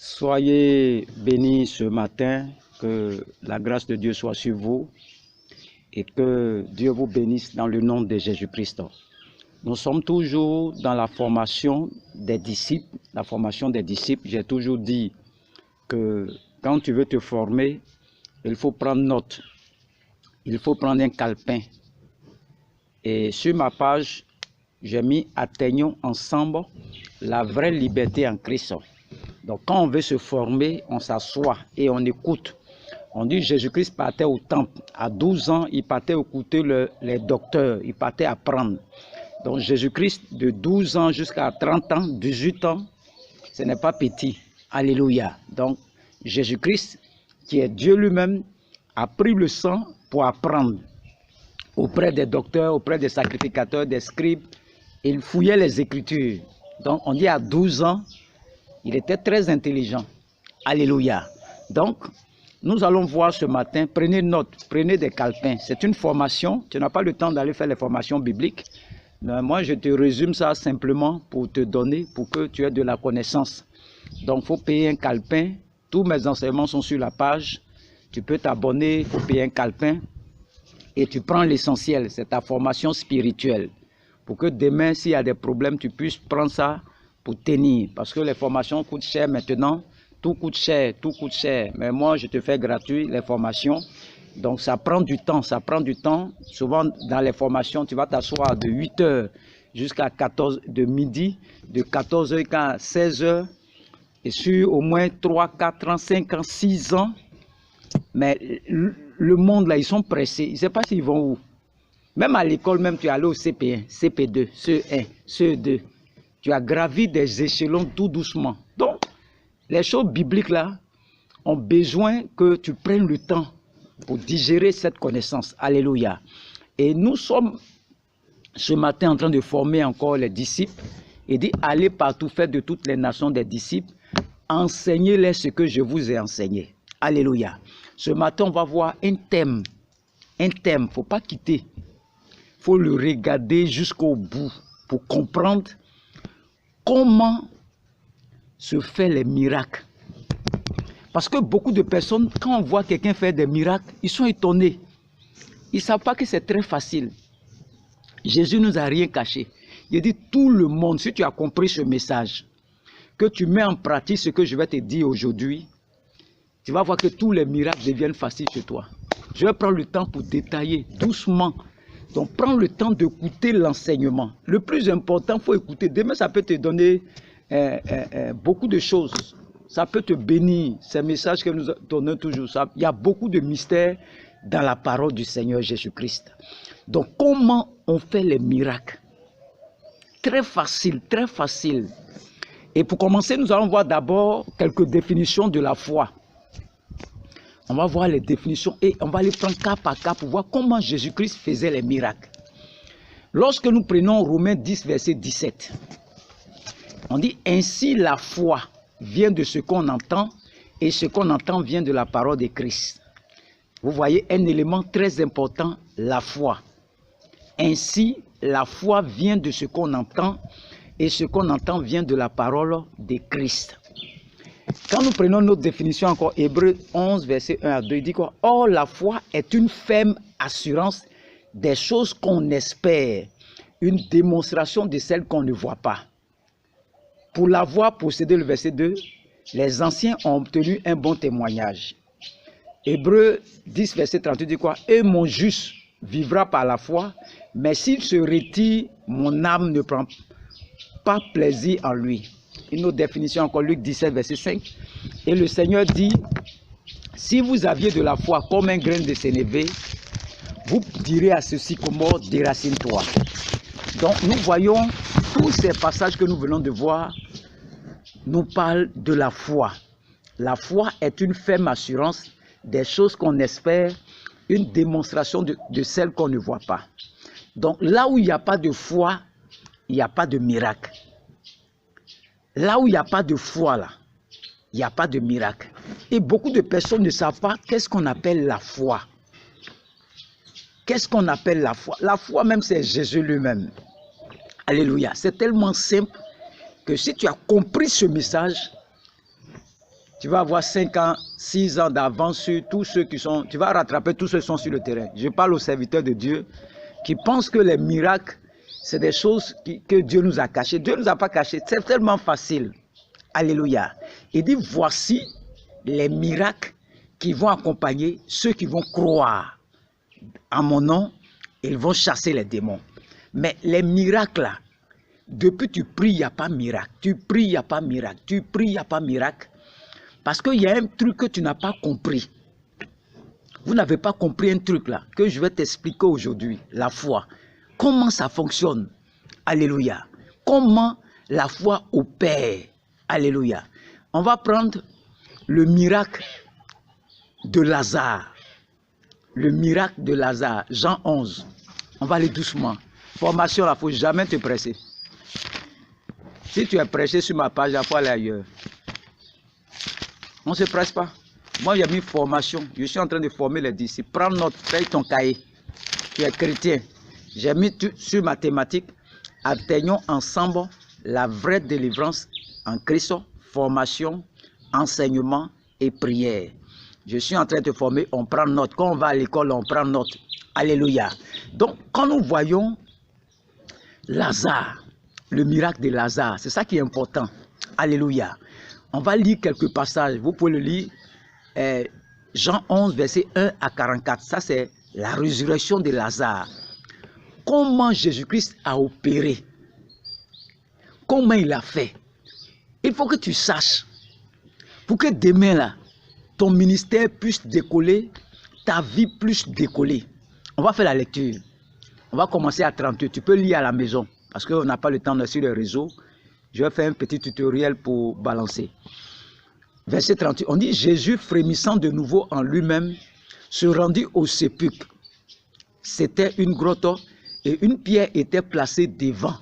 Soyez bénis ce matin, que la grâce de Dieu soit sur vous et que Dieu vous bénisse dans le nom de Jésus-Christ. Nous sommes toujours dans la formation des disciples. La formation des disciples, j'ai toujours dit que quand tu veux te former, il faut prendre note. Il faut prendre un calepin. Et sur ma page, j'ai mis « Atteignons ensemble la vraie liberté en Christ ». Donc quand on veut se former, on s'assoit et on écoute. On dit Jésus-Christ partait au temple. À 12 ans, il partait écouter les docteurs, il partait apprendre. Donc Jésus-Christ, de 12 ans jusqu'à 30 ans, 18 ans, ce n'est pas petit. Alléluia. Donc Jésus-Christ, qui est Dieu lui-même, a pris le sang pour apprendre auprès des docteurs, auprès des sacrificateurs, des scribes. Il fouillait les Écritures. Donc on dit à 12 ans, il était très intelligent. Alléluia. Donc, nous allons voir ce matin, prenez note, prenez des calepins. C'est une formation, tu n'as pas le temps d'aller faire les formations bibliques. Mais moi, je te résume ça simplement pour te donner, pour que tu aies de la connaissance. Donc, il faut payer un calepin. Tous mes enseignements sont sur la page. Tu peux t'abonner, il faut payer un calepin. Et tu prends l'essentiel, c'est ta formation spirituelle. Pour que demain, s'il y a des problèmes, tu puisses prendre ça pour tenir. Parce que les formations coûtent cher maintenant. Tout coûte cher, tout coûte cher. Mais moi, je te fais gratuit les formations. Donc, ça prend du temps, ça prend du temps. Souvent, dans les formations, tu vas t'asseoir de 8 h jusqu'à 14 h, de midi, de 14 h jusqu'à 16 h. Et sur au moins 3, 4 ans, 5 ans, 6 ans. Mais le monde, là, ils sont pressés. Ils ne savent pas s'ils vont où. Même à l'école, même tu es allé au CP1, CP2, CE1, CE2. Tu as gravi des échelons tout doucement. Donc, les choses bibliques là ont besoin que tu prennes le temps pour digérer cette connaissance. Alléluia. Et nous sommes ce matin en train de former encore les disciples et dit allez partout, faites de toutes les nations des disciples, enseignez-les ce que je vous ai enseigné. Alléluia. Ce matin, on va voir un thème. Un thème, il ne faut pas quitter. Il faut le regarder jusqu'au bout pour comprendre comment se fait les miracles. Parce que beaucoup de personnes, quand on voit quelqu'un faire des miracles, ils sont étonnés. Ils ne savent pas que c'est très facile. Jésus ne nous a rien caché. Il dit tout le monde, si tu as compris ce message, que tu mets en pratique ce que je vais te dire aujourd'hui, tu vas voir que tous les miracles deviennent faciles chez toi. Je vais prendre le temps pour détailler doucement. Donc, prends le temps d'écouter l'enseignement. Le plus important, il faut écouter. Demain, ça peut te donner beaucoup de choses. Ça peut te bénir. Ces messages que nous donnons toujours. Il y a beaucoup de mystères dans la parole du Seigneur Jésus-Christ. Donc, comment on fait les miracles? Très facile, très facile. Et pour commencer, nous allons voir d'abord quelques définitions de la foi. On va voir les définitions et on va les prendre cas par cas pour voir comment Jésus-Christ faisait les miracles. Lorsque nous prenons Romains 10, verset 17, on dit « Ainsi la foi vient de ce qu'on entend et ce qu'on entend vient de la parole de Christ. » Vous voyez un élément très important, la foi. Ainsi la foi vient de ce qu'on entend et ce qu'on entend vient de la parole de Christ. Quand nous prenons notre définition encore, Hébreux 11, verset 1 à 2, il dit quoi? Or, la foi est une ferme assurance des choses qu'on espère, une démonstration de celles qu'on ne voit pas. Pour l'avoir possédé, le verset 2, les anciens ont obtenu un bon témoignage. Hébreux 10, verset 38 dit quoi? Et mon juste vivra par la foi, mais s'il se retire, mon âme ne prend pas plaisir en lui. Une autre définition encore, Luc 17, verset 5. Et le Seigneur dit, si vous aviez de la foi comme un grain de sénévé, vous direz à ceci comment déracine-toi. Donc nous voyons tous ces passages que nous venons de voir nous parlent de la foi. La foi est une ferme assurance des choses qu'on espère, une démonstration de celles qu'on ne voit pas. Donc là où il n'y a pas de foi, il n'y a pas de miracle. Là où il n'y a pas de foi, là, il n'y a pas de miracle. Et beaucoup de personnes ne savent pas qu'est-ce qu'on appelle la foi. Qu'est-ce qu'on appelle la foi? La foi même, c'est Jésus lui-même. Alléluia. C'est tellement simple que si tu as compris ce message, Tu vas avoir 5 ans, 6 ans d'avance sur tous ceux qui sont... Tu vas rattraper tous ceux qui sont sur le terrain. Je parle aux serviteurs de Dieu qui pensent que les miracles, c'est des choses que Dieu nous a cachées. Dieu ne nous a pas cachées. C'est tellement facile. Alléluia. Il dit, voici les miracles qui vont accompagner ceux qui vont croire en mon nom. Ils vont chasser les démons. Mais les miracles là, depuis tu pries, il n'y a pas miracle. Tu pries, il n'y a pas miracle. Tu pries, il n'y a pas miracle. Parce qu'il y a un truc que tu n'as pas compris. Vous n'avez pas compris un truc là, que je vais t'expliquer aujourd'hui. La foi. Comment ça fonctionne? Alléluia. Comment la foi opère? Alléluia. On va prendre le miracle de Lazare. Le miracle de Lazare. Jean 11. On va aller doucement. Formation, il ne faut jamais te presser. Si tu es pressé sur ma page, il faut aller ailleurs. On ne se presse pas. Moi, j'ai mis formation. Je suis en train de former les disciples. Prends note, paye ton cahier. Tu es chrétien. J'ai mis sur ma thématique. Atteignons ensemble la vraie délivrance en Christ. Formation, enseignement et prière. Je suis en train de te former. On prend note. Quand on va à l'école, on prend note. Alléluia. Donc, quand nous voyons Lazare, le miracle de Lazare, c'est ça qui est important. Alléluia. On va lire quelques passages. Vous pouvez le lire. Jean 11, verset 1 à 44. Ça, c'est la résurrection de Lazare. Comment Jésus-Christ a opéré? Comment il a fait? Il faut que tu saches. Pour que demain, là, ton ministère puisse décoller, ta vie puisse décoller. On va faire la lecture. On va commencer à 38. Tu peux lire à la maison. Parce qu'on n'a pas le temps de sur les réseaux. Je vais faire un petit tutoriel pour balancer. Verset 38. On dit, Jésus, frémissant de nouveau en lui-même, se rendit au sépulcre. C'était une grotte et une pierre était placée devant.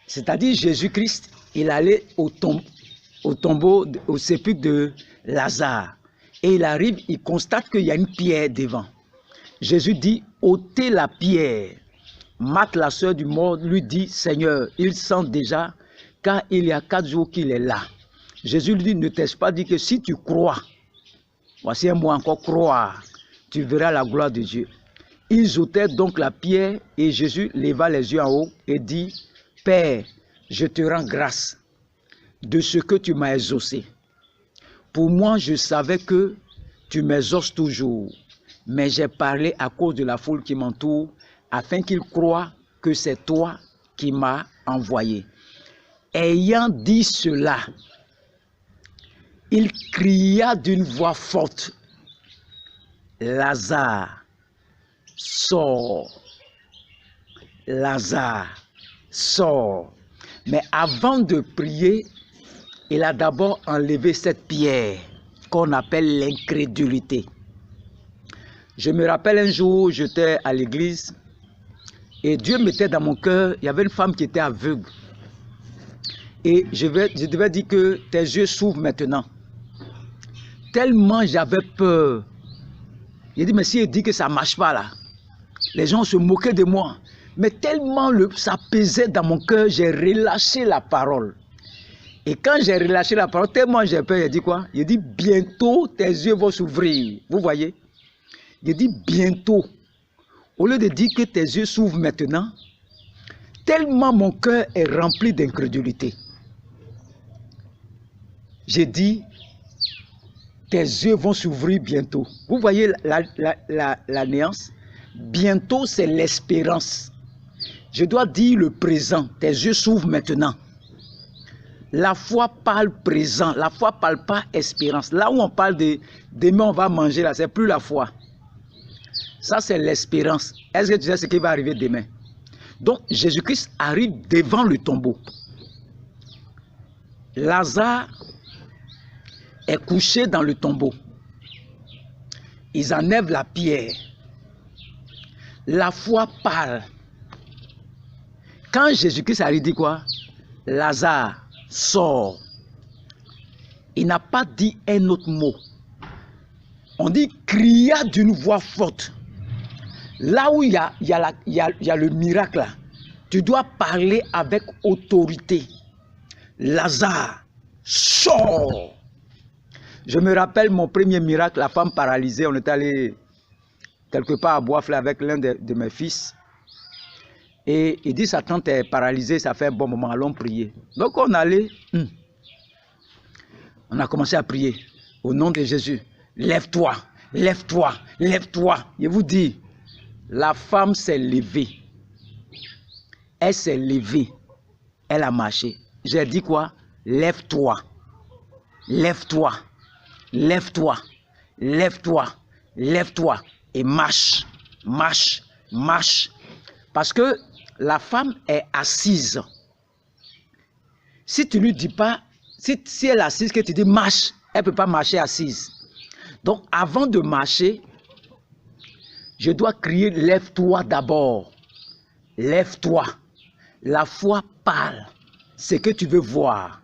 C'est-à-dire Jésus-Christ, il allait au tombeau, au sépulcre de Lazare. Et il arrive, il constate qu'il y a une pierre devant. Jésus dit, ôtez la pierre. Marthe, la sœur du mort, lui dit, Seigneur, il sent déjà, car il y a 4 jours qu'il est là. Jésus lui dit, ne t'ai-je pas dit que si tu crois, voici un mot encore, croire, tu verras la gloire de Dieu. Ils ôtèrent donc la pierre et Jésus leva les yeux en haut et dit, Père, je te rends grâce de ce que tu m'as exaucé. Pour moi, je savais que tu m'exauces toujours, mais j'ai parlé à cause de la foule qui m'entoure, afin qu'ils croient que c'est toi qui m'as envoyé. Ayant dit cela, il cria d'une voix forte, Lazare, sors. Lazare, sors. Mais avant de prier, il a d'abord enlevé cette pierre qu'on appelle l'incrédulité. Je me rappelle un jour, j'étais à l'église et Dieu mettait dans mon cœur, il y avait une femme qui était aveugle. Et je devais dire que tes yeux s'ouvrent maintenant. Tellement j'avais peur. J'ai dit, mais si il dit que ça ne marche pas là, les gens se moquaient de moi. Mais tellement ça pesait dans mon cœur, j'ai relâché la parole. Et quand j'ai relâché la parole, tellement j'ai peur, j'ai dit quoi? J'ai dit, bientôt tes yeux vont s'ouvrir. Vous voyez? J'ai dit, bientôt. Au lieu de dire que tes yeux s'ouvrent maintenant, tellement mon cœur est rempli d'incrédulité. J'ai dit, tes yeux vont s'ouvrir bientôt. Vous voyez la nuance? Bientôt, c'est l'espérance. Je dois dire le présent. Tes yeux s'ouvrent maintenant. La foi parle présent. La foi ne parle pas espérance. Là où on parle de demain on va manger, là, c'est plus la foi. Ça, c'est l'espérance. Est-ce que tu sais ce qui va arriver demain? Donc, Jésus-Christ arrive devant le tombeau. Lazare est couché dans le tombeau. Ils enlèvent la pierre. La foi parle. Quand Jésus-Christ arrive, il dit quoi? Lazare, sort. Il n'a pas dit un autre mot. On dit cria d'une voix forte. Là où il y a le miracle, là, tu dois parler avec autorité. Lazare, sors. Je me rappelle mon premier miracle, la femme paralysée, on est allé quelque part à Boisflé avec l'un de mes fils. Et il dit, sa tante est paralysée, ça fait un bon moment, allons prier. Donc on allait, on a commencé à prier. Au nom de Jésus, lève-toi, lève-toi, lève-toi. Je vous dis, la femme s'est levée. Elle s'est levée. Elle a marché. J'ai dit quoi? Lève-toi, lève-toi, lève-toi, lève-toi, lève-toi. Et marche, marche, marche. Parce que la femme est assise. Si tu ne lui dis pas, si elle est assise, que tu dis marche, elle ne peut pas marcher assise. Donc avant de marcher, je dois crier lève-toi d'abord. Lève-toi. La foi parle. Ce que tu veux voir.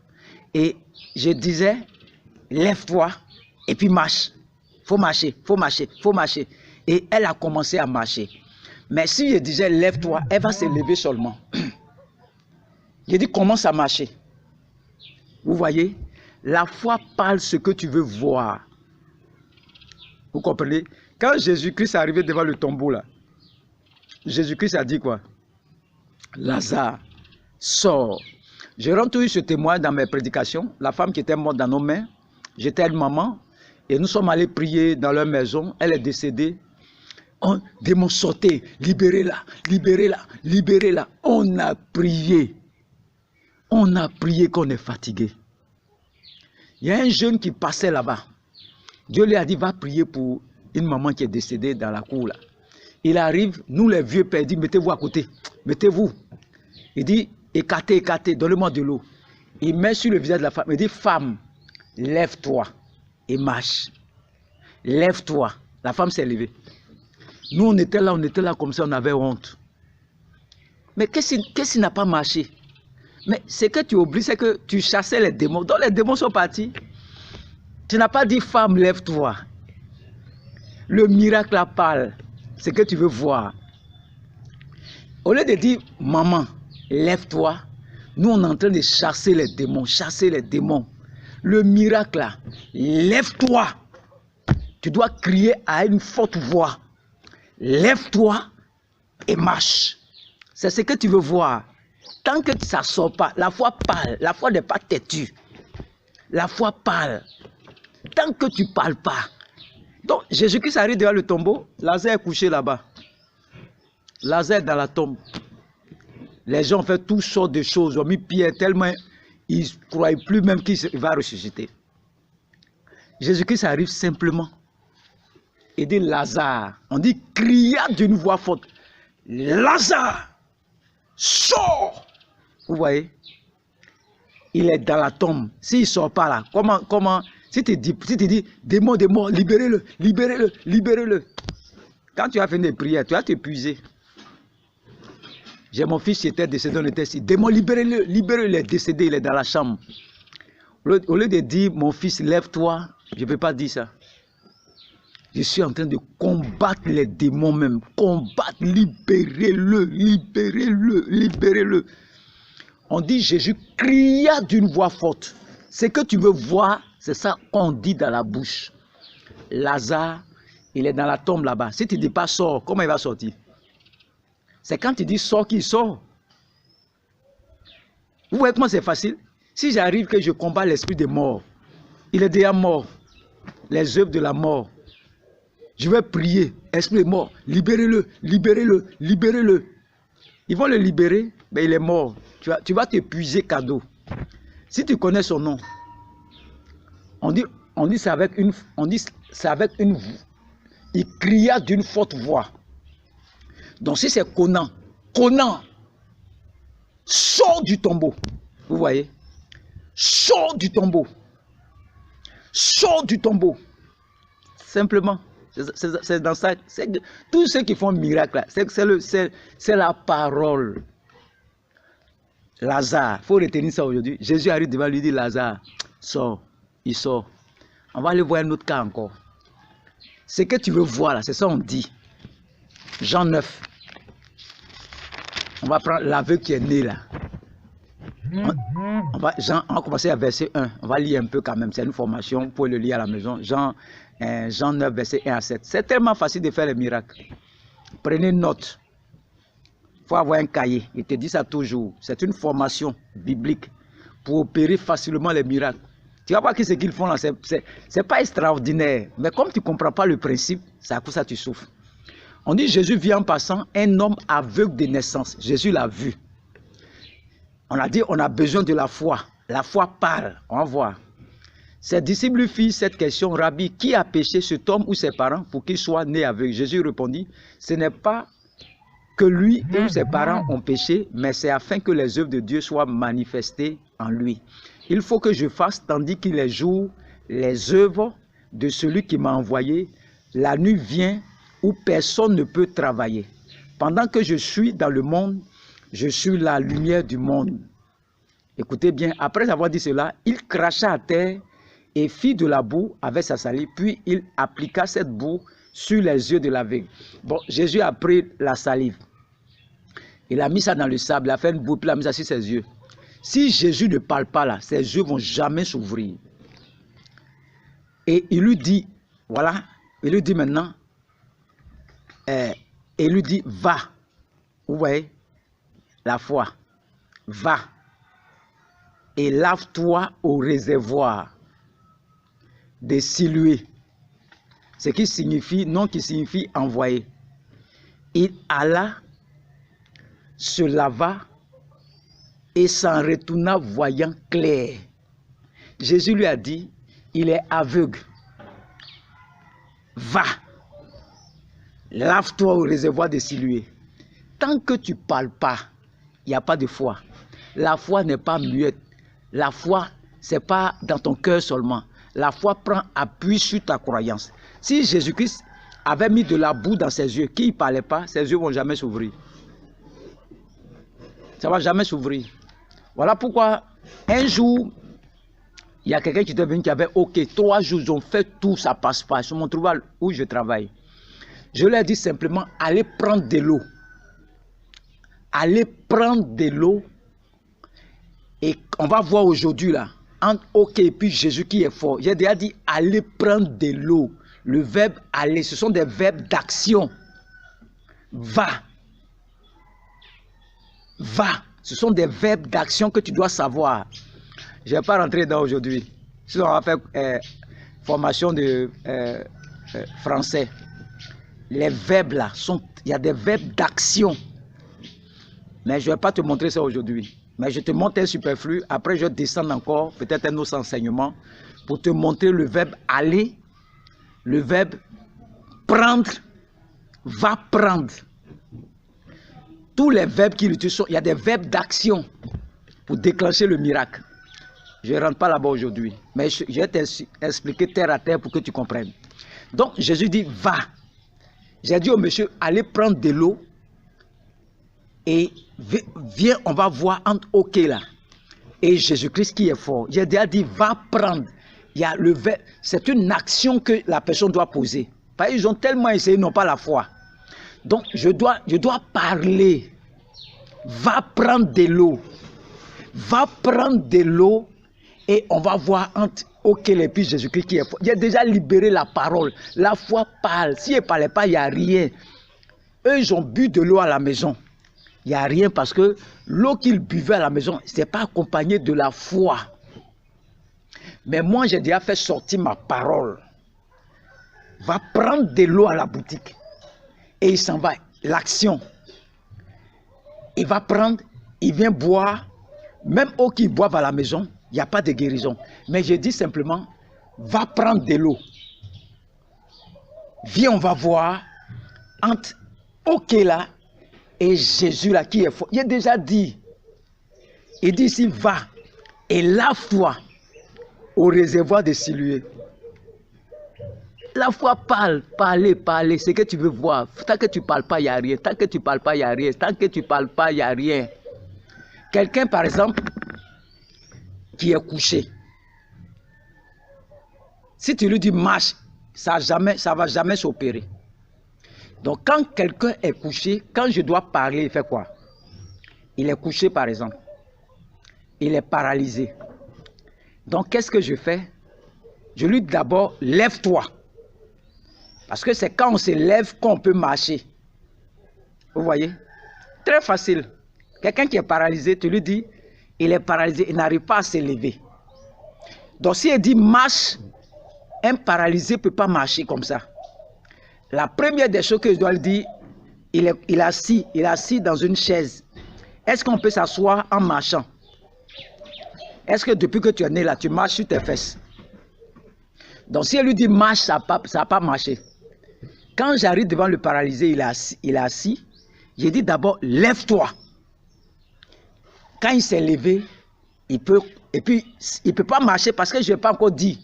Et je disais, lève-toi et puis marche. Faut marcher, faut marcher, faut marcher. Et elle a commencé à marcher. Mais si je disais lève-toi, elle va se lever seulement. Je dis commence à marcher. Vous voyez, la foi parle ce que tu veux voir. Vous comprenez? Quand Jésus-Christ est arrivé devant le tombeau là, Jésus-Christ a dit quoi? Lazare, sors. Je rends toujours ce témoin dans mes prédications. La femme qui était morte dans nos mains, j'étais une maman, et nous sommes allés prier dans leur maison. Elle est décédée. On démon sortez, libérez-la, libérez-la, libérez-la. On a prié. On a prié qu'on est fatigué. Il y a un jeune qui passait là-bas. Dieu lui a dit, va prier pour une maman qui est décédée dans la cour là. Il arrive, nous les vieux pères, il dit, mettez-vous à côté, mettez-vous. Il dit, écartez, écartez, donnez-moi de l'eau. Il met sur le visage de la femme, il dit, femme, lève-toi et marche. Lève-toi. La femme s'est levée. Nous, on était là comme ça, on avait honte. Mais qu'est-ce qui n'a pas marché? Mais ce que tu oublies, c'est que tu chassais les démons. Donc les démons sont partis. Tu n'as pas dit, femme, lève-toi. Le miracle la parle. Ce que tu veux voir. Au lieu de dire, maman, lève-toi, nous, on est en train de chasser les démons, chasser les démons. Le miracle là, lève-toi. Tu dois crier à une forte voix. Lève-toi et marche. C'est ce que tu veux voir. Tant que ça ne sort pas, la foi parle. La foi n'est pas têtue. La foi parle. Tant que tu ne parles pas. Donc, Jésus-Christ arrive devant le tombeau. Lazare est couché là-bas. Lazare est dans la tombe. Les gens ont fait toutes sortes de choses. Ils ont mis Pierre tellement ils ne croyaient plus même qu'il va ressusciter. Jésus-Christ arrive simplement. Et dit Lazare. On dit cria d'une voix forte. Lazare, sors. Vous voyez? Il est dans la tombe. S'il ne sort pas là, comment si tu dis démon, démon, libérez-le, libérez-le, libérez-le. Quand tu as fini de prier, tu vas t'épuiser. J'ai mon fils qui était décédé, on était ici. Démon, libérez-le, libérez-le, il est décédé, il est dans la chambre. Au lieu de dire, mon fils, lève-toi, je ne peux pas dire ça. Je suis en train de combattre les démons même. Combattre, libérez-le, libérez-le, libérez-le. On dit Jésus cria d'une voix forte. Ce que tu veux voir, c'est ça qu'on dit dans la bouche. Lazare, il est dans la tombe là-bas. Si tu ne dis pas sors, comment il va sortir? C'est quand tu dis sors qu'il sort. Vous voyez comment c'est facile? Si j'arrive que je combats l'esprit de mort, il est déjà mort. Les œuvres de la mort. Je vais prier, esprit de mort, libérez-le, libérez-le, libérez-le. Ils vont le libérer, mais il est mort. Tu vas t'épuiser cadeau. Si tu connais son nom, on dit c'est avec une, il cria d'une forte voix. Donc si c'est Conan, Conan, sors du tombeau. Vous voyez? Sors du tombeau. Sors du tombeau. Simplement. C'est dans ça. Tous ceux qui font miracle, c'est la parole. Lazare, il faut retenir ça aujourd'hui. Jésus arrive devant lui, dit Lazare, sors. Il sort. On va aller voir un autre cas encore. Ce que tu veux voir là, c'est ça on dit. Jean 9. On va prendre l'aveugle qui est né là. On va commencer à verset 1. On va lire un peu quand même. C'est une formation. Vous pouvez le lire à la maison. Jean 9, verset 1 à 7. C'est tellement facile de faire les miracles. Prenez note. Il faut avoir un cahier. Il te dit ça toujours. C'est une formation biblique pour opérer facilement les miracles. Tu vas voir que ce qu'ils font là, c'est pas extraordinaire. Mais comme tu ne comprends pas le principe, c'est à cause ça que tu souffres. On dit Jésus vit en passant, un homme aveugle de naissance. Jésus l'a vu. On a dit on a besoin de la foi. La foi parle. On va voir. Ses disciples lui firent cette question. Rabbi, qui a péché, cet homme ou ses parents pour qu'il soit né aveugle? Jésus répondit, ce n'est pas que lui ou ses parents ont péché, mais c'est afin que les œuvres de Dieu soient manifestées en lui. Il faut que je fasse, tandis qu'il joue les œuvres de celui qui m'a envoyé. La nuit vient où personne ne peut travailler. Pendant que je suis dans le monde, je suis la lumière du monde. Écoutez bien, après avoir dit cela, il cracha à terre et fit de la boue avec sa salive, puis il appliqua cette boue sur les yeux de l'aveugle. Bon, Jésus a pris la salive. Il a mis ça dans le sable, il a fait une boue, puis il a mis ça sur ses yeux. Si Jésus ne parle pas là, ses yeux ne vont jamais s'ouvrir. Et il lui dit, voilà, il lui dit maintenant, il lui dit, va. Vous voyez, la foi, va et lave-toi au réservoir de Siloé. Ce qui signifie, non qui signifie envoyer. Il alla, se lava et s'en retourna voyant clair. Jésus lui a dit, il est aveugle. Va, lave-toi au réservoir de Siloé. Tant que tu ne parles pas, il n'y a pas de foi. La foi n'est pas muette. La foi, ce n'est pas dans ton cœur seulement. La foi prend appui sur ta croyance. Si Jésus-Christ avait mis de la boue dans ses yeux, qui ne parlait pas, ses yeux ne vont jamais s'ouvrir. Ça ne va jamais s'ouvrir. Voilà pourquoi un jour, il y a quelqu'un qui était venu qui avait, ok, 3 jours, ils ont fait tout, ça ne passe pas. Sur mon travail où je travaille. Je leur ai dit simplement, allez prendre de l'eau. Allez prendre de l'eau. Et on va voir aujourd'hui là, entre ok et puis Jésus qui est fort. J'ai déjà dit, allez prendre de l'eau. Le verbe aller, ce sont des verbes d'action. Va. Va. Ce sont des verbes d'action que tu dois savoir. Je ne vais pas rentrer dedans aujourd'hui. Si on va faire formation de français. Les verbes là, il y a des verbes d'action. Mais je ne vais pas te montrer ça aujourd'hui. Mais je te montre un superflu. Après, je descends encore, peut-être un autre enseignement, pour te montrer le verbe aller, le verbe prendre, va prendre. Tous les verbes qu'il utilise, il y a des verbes d'action pour déclencher le miracle. Je ne rentre pas là-bas aujourd'hui, mais je vais t'expliquer terre à terre pour que tu comprennes. Donc, Jésus dit, va. J'ai dit au monsieur, allez prendre de l'eau et viens, on va voir entre OK là et Jésus-Christ qui est fort. J'ai déjà dit, va prendre. Il y a le verbe, c'est une action que la personne doit poser. Parce qu'ils ont tellement essayé, ils n'ont pas la foi. Donc, je dois parler. Va prendre de l'eau. Va prendre de l'eau et on va voir entre OK et puis Jésus-Christ qui est fort. Il a déjà libéré la parole. La foi parle. Si elle ne parlait pas, il n'y a rien. Eux, ils ont bu de l'eau à la maison. Il n'y a rien parce que l'eau qu'ils buvaient à la maison, ce n'est pas accompagné de la foi. Mais moi, j'ai déjà fait sortir ma parole. Va prendre de l'eau à la boutique. Et il s'en va. L'action. Il va prendre, il vient boire. Même eux qui boivent à la maison, il n'y a pas de guérison. Mais je dis simplement, va prendre de l'eau. Viens, on va voir entre OK là et Jésus là qui est fort. Il a déjà dit. Il dit ici, va et lave-toi au réservoir de Siloé. La foi parle, parler, ce que tu veux voir. Tant que tu ne parles pas, il n'y a rien. Tant que tu ne parles pas, il n'y a rien. Tant que tu ne parles pas, il n'y a rien. Quelqu'un, par exemple, qui est couché. Si tu lui dis marche, ça ne va jamais s'opérer. Donc, quand quelqu'un est couché, quand je dois parler, il fait quoi? Il est couché, par exemple. il est paralysé. Donc, qu'est-ce que je fais? Je lui dis d'abord, lève-toi. Parce que c'est quand on se lève qu'on peut marcher. Vous voyez? Très facile. Quelqu'un qui est paralysé, tu lui dis, il est paralysé, il n'arrive pas à se lever. Donc, si il dit marche, un paralysé ne peut pas marcher comme ça. La première des choses que je dois lui dire, il est assis dans une chaise. Est-ce qu'on peut s'asseoir en marchant? Est-ce que depuis que tu es né là, tu marches sur tes fesses? Donc, si elle lui dit marche, ça n'a pas marché. Quand j'arrive devant le paralysé, il est assis. J'ai dit d'abord, lève-toi. Quand il s'est levé, il peut pas marcher parce que je n'ai pas encore dit.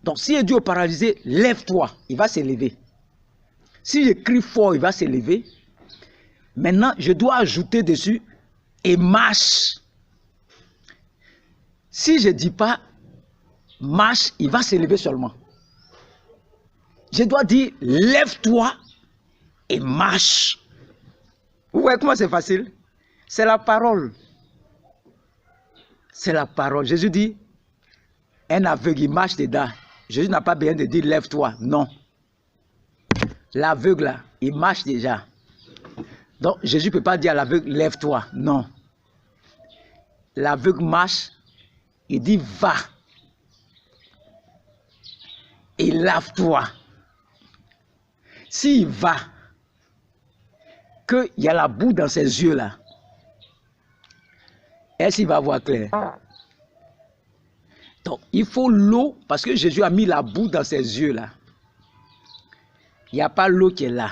Donc, si je dis au paralysé, lève-toi, il va se lever. Si je crie fort, il va se lever. Maintenant, je dois ajouter dessus et marche. Si je ne dis pas marche, il va se lever seulement. Je dois dire lève-toi et marche. Vous voyez comment c'est facile? C'est la parole. C'est la parole. Jésus dit, un aveugle, il marche dedans. Jésus n'a pas besoin de dire lève-toi. Non. L'aveugle, là, il marche déjà. Donc, Jésus ne peut pas dire à l'aveugle, lève-toi. Non. L'aveugle marche, il dit, va. Et lave-toi. S'il va, qu'il y a la boue dans ses yeux, là, est-ce qu'il va voir clair? Donc, il faut l'eau, parce que Jésus a mis la boue dans ses yeux, là. Il n'y a pas l'eau qui est là.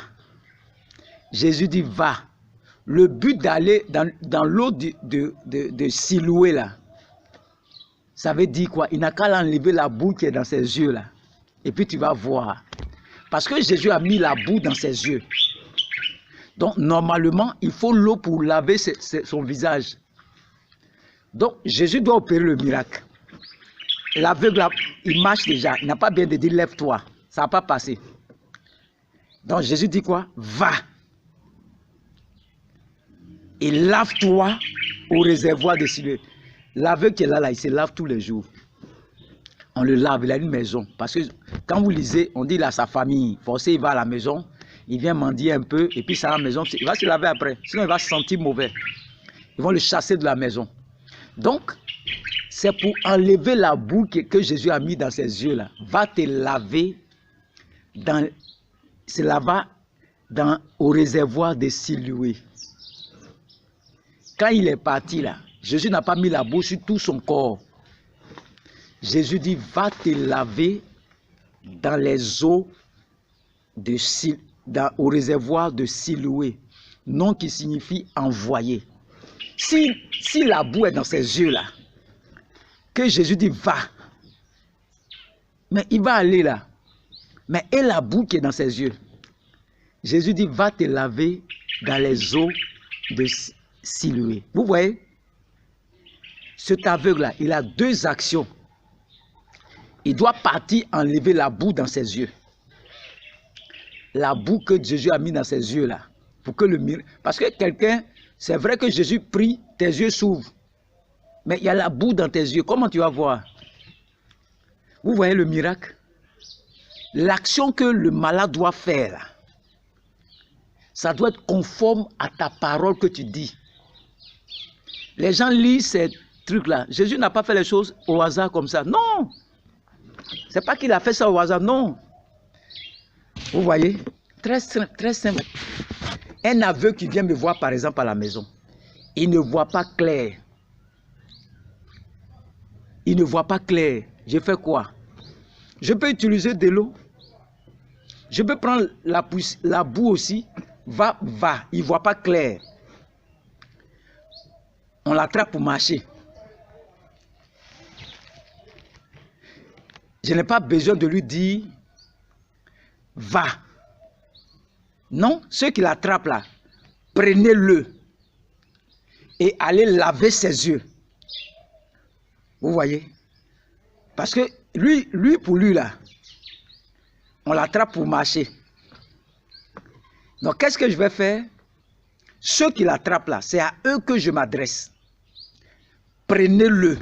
Jésus dit, va. Le but d'aller dans l'eau de Siloué, là, ça veut dire quoi? Il n'a qu'à enlever la boue qui est dans ses yeux, là. Et puis tu vas voir. Parce que Jésus a mis la boue dans ses yeux. Donc, normalement, il faut l'eau pour laver son visage. Donc, Jésus doit opérer le miracle. L'aveugle, il marche déjà. Il n'a pas bien de dire, lève-toi. Ça n'a pas passé. Donc, Jésus dit quoi? Va. Et lave-toi au réservoir de Siloué. L'aveugle qui est là, il se lave tous les jours. On le lave, il a une maison. Parce que quand vous lisez, on dit là, sa famille, forcé, il va à la maison, il vient mendier un peu, et puis ça à la maison, il va se laver après. Sinon, il va se sentir mauvais. Ils vont le chasser de la maison. Donc, c'est pour enlever la boue que Jésus a mis dans ses yeux là. Va te laver au réservoir de Siloué. Quand il est parti là, Jésus n'a pas mis la boue sur tout son corps. Jésus dit, va te laver dans les eaux au réservoir de Siloué. Nom qui signifie envoyé. Si la boue est dans ses yeux là, que Jésus dit, va. Mais il va aller là. Mais et la boue qui est dans ses yeux? Jésus dit, va te laver dans les eaux de Siloué. Vous voyez? Cet aveugle-là, il a deux actions. Il doit partir enlever la boue dans ses yeux. La boue que Jésus a mis dans ses yeux là. Pour que le miracle. Parce que quelqu'un, c'est vrai que Jésus prie, tes yeux s'ouvrent. Mais il y a la boue dans tes yeux. Comment tu vas voir? Vous voyez le miracle? L'action que le malade doit faire, là, ça doit être conforme à ta parole que tu dis. Les gens lisent ces trucs-là. Jésus n'a pas fait les choses au hasard comme ça. Non! C'est pas qu'il a fait ça au hasard, non. Vous voyez? Très simple, très simple. Un aveugle qui vient me voir, par exemple, à la maison, il ne voit pas clair. Il ne voit pas clair. Je fais quoi? Je peux utiliser de l'eau. Je peux prendre la boue aussi. Va. Il ne voit pas clair. On l'attrape pour marcher. Je n'ai pas besoin de lui dire va. Non, ceux qui l'attrapent là, prenez-le et allez laver ses yeux. Vous voyez? Parce que lui pour lui là, on l'attrape pour marcher. Donc qu'est-ce que je vais faire? Ceux qui l'attrapent là, c'est à eux que je m'adresse. prenez-le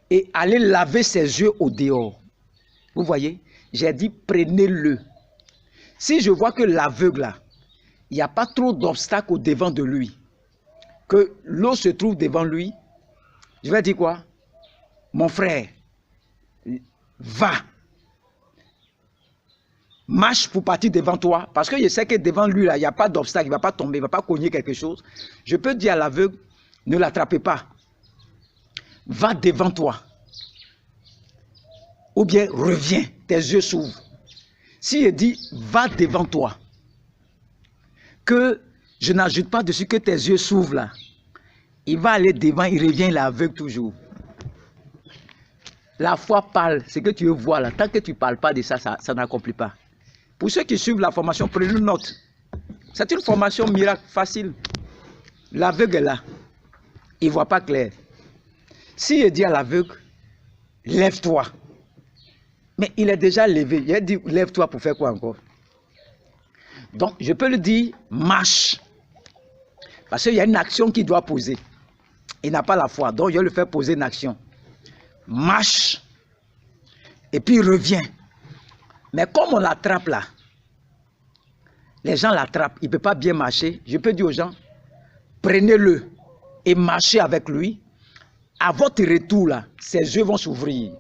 et allez laver ses yeux au dehors. Vous voyez, j'ai dit prenez-le. Si je vois que l'aveugle là, il n'y a pas trop d'obstacles au devant de lui, que l'eau se trouve devant lui, je vais dire quoi? Mon frère, va. Marche pour partir devant toi, parce que je sais que devant lui, là, il n'y a pas d'obstacle, il ne va pas tomber, il ne va pas cogner quelque chose. Je peux dire à l'aveugle, ne l'attrapez pas. Va devant toi. Ou bien reviens, tes yeux s'ouvrent. Si je dis, va devant toi, que je n'ajoute pas dessus que tes yeux s'ouvrent là, il va aller devant, il revient l'aveugle toujours. La foi parle, ce que tu veux voir là, tant que tu ne parles pas de ça, ça n'accomplit pas. Pour ceux qui suivent la formation, prenez une note. C'est une formation miracle facile. L'aveugle est là. Il ne voit pas clair. Si je dis à l'aveugle, lève-toi. Mais il est déjà levé. Il a dit, lève-toi pour faire quoi encore? Donc, je peux lui dire, marche. Parce qu'il y a une action qu'il doit poser. Il n'a pas la foi. Donc, je vais lui faire poser une action. Marche. Et puis, reviens. Mais comme on l'attrape là, les gens l'attrapent, il ne peut pas bien marcher. Je peux dire aux gens, prenez-le et marchez avec lui. À votre retour là, ses yeux vont s'ouvrir.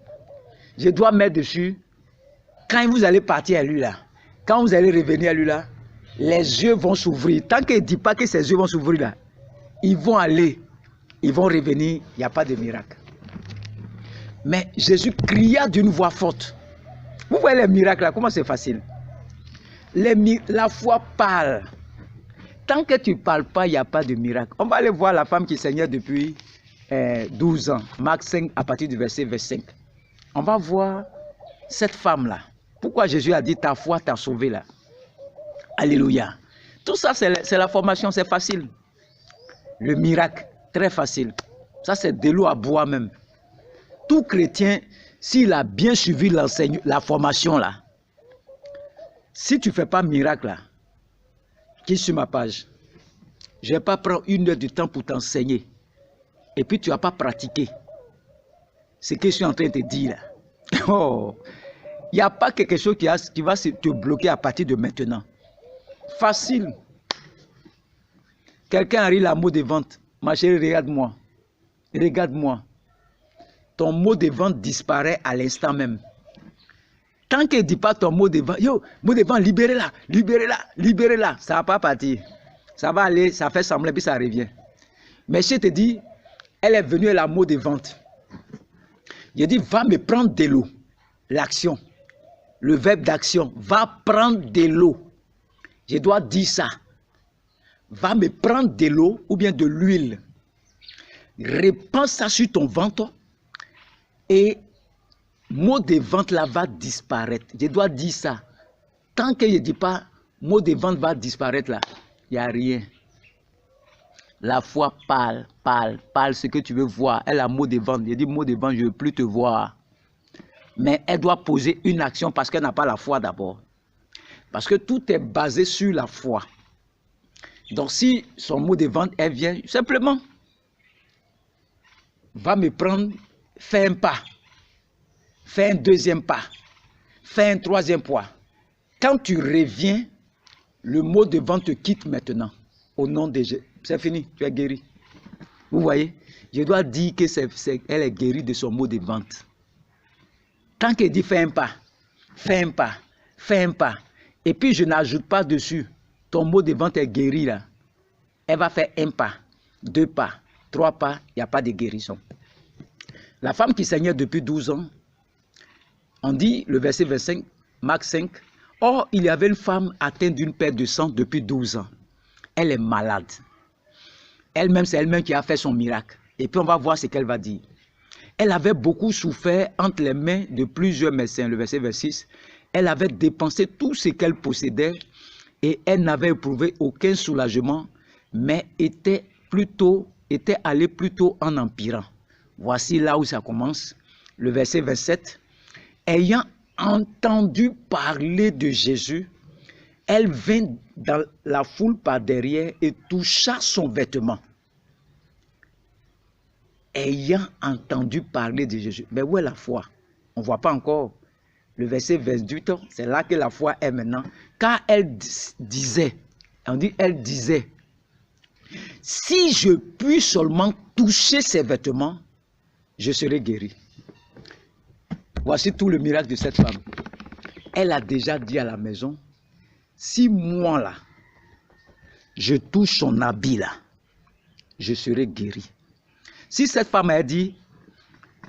Je dois mettre dessus, quand vous allez partir à lui là, quand vous allez revenir à lui là, les yeux vont s'ouvrir. Tant qu'il ne dit pas que ses yeux vont s'ouvrir là, ils vont aller, ils vont revenir, il n'y a pas de miracle. Mais Jésus cria d'une voix forte. Vous voyez les miracles là, comment c'est facile? La foi parle. Tant que tu ne parles pas, il n'y a pas de miracle. On va aller voir la femme qui saignait depuis 12 ans. Marc 5, à partir du verset 25. On va voir cette femme-là. Pourquoi Jésus a dit ta foi t'a sauvé là? Alléluia. Tout ça, c'est la formation, c'est facile. Le miracle, très facile. Ça, c'est de l'eau à boire même. Tout chrétien, s'il a bien suivi la formation là, si tu ne fais pas miracle là, qui est sur ma page, je ne vais pas prendre 1 heure de temps pour t'enseigner. Et puis tu n'as pas pratiqué ce que je suis en train de te dire là. Oh, il n'y a pas quelque chose qui va te bloquer à partir de maintenant. Facile. Quelqu'un arrive à mot de vente. Ma chérie, regarde-moi. Regarde-moi. Ton mot de vente disparaît à l'instant même. Tant qu'il ne dit pas ton mot de vente, yo, mot de vente, libérez-la, libérez-la, libérez-la. Ça ne va pas partir. Ça va aller, ça fait sembler, puis ça revient. Mais je te dis, elle est venue, elle a mot de vente. Il dit, va me prendre de l'eau. L'action. Le verbe d'action. Va prendre de l'eau. Je dois dire ça. Va me prendre de l'eau ou bien de l'huile. Répands ça sur ton ventre. Et mot de vente là va disparaître. Je dois dire ça. Tant que je ne dis pas mot de vente va disparaître là, il n'y a rien. La foi parle, parle, parle ce que tu veux voir. Elle a mot de vente. Je dis mot de vente, je ne veux plus te voir. Mais elle doit poser une action parce qu'elle n'a pas la foi d'abord. Parce que tout est basé sur la foi. Donc si son mot de vente, elle vient simplement, va me prendre, fais un pas, fais un deuxième pas, fais un troisième pas. Quand tu reviens, le mot de vente te quitte maintenant. Au nom de Jésus. C'est fini, tu es guéri. Vous voyez, je dois dire qu'elle est guérie de son mot de vente. Tant qu'elle dit fais un pas, fais un pas, fais un pas, et puis je n'ajoute pas dessus, ton mot de vente est guéri là. Elle va faire un pas, 2 pas, 3 pas, il n'y a pas de guérison. La femme qui saignait depuis 12 ans, on dit le verset 25, Marc 5, or il y avait une femme atteinte d'une perte de sang depuis 12 ans. Elle est malade. Elle-même, c'est elle-même qui a fait son miracle. Et puis on va voir ce qu'elle va dire. Elle avait beaucoup souffert entre les mains de plusieurs médecins. Le verset 26. Elle avait dépensé tout ce qu'elle possédait et elle n'avait éprouvé aucun soulagement, mais était allée plutôt en empirant. Voici là où ça commence. Le verset 27. Ayant entendu parler de Jésus, elle vint dans la foule par derrière et toucha son vêtement. ayant entendu parler de Jésus. Mais où est la foi? On ne voit pas encore. Le verset 28, c'est là que la foi est maintenant. Car elle disait, on dit elle disait, si je puis seulement toucher ses vêtements, je serai guéri. Voici tout le miracle de cette femme. Elle a déjà dit à la maison, si moi là, je touche son habit là, je serai guéri. Si cette femme a dit,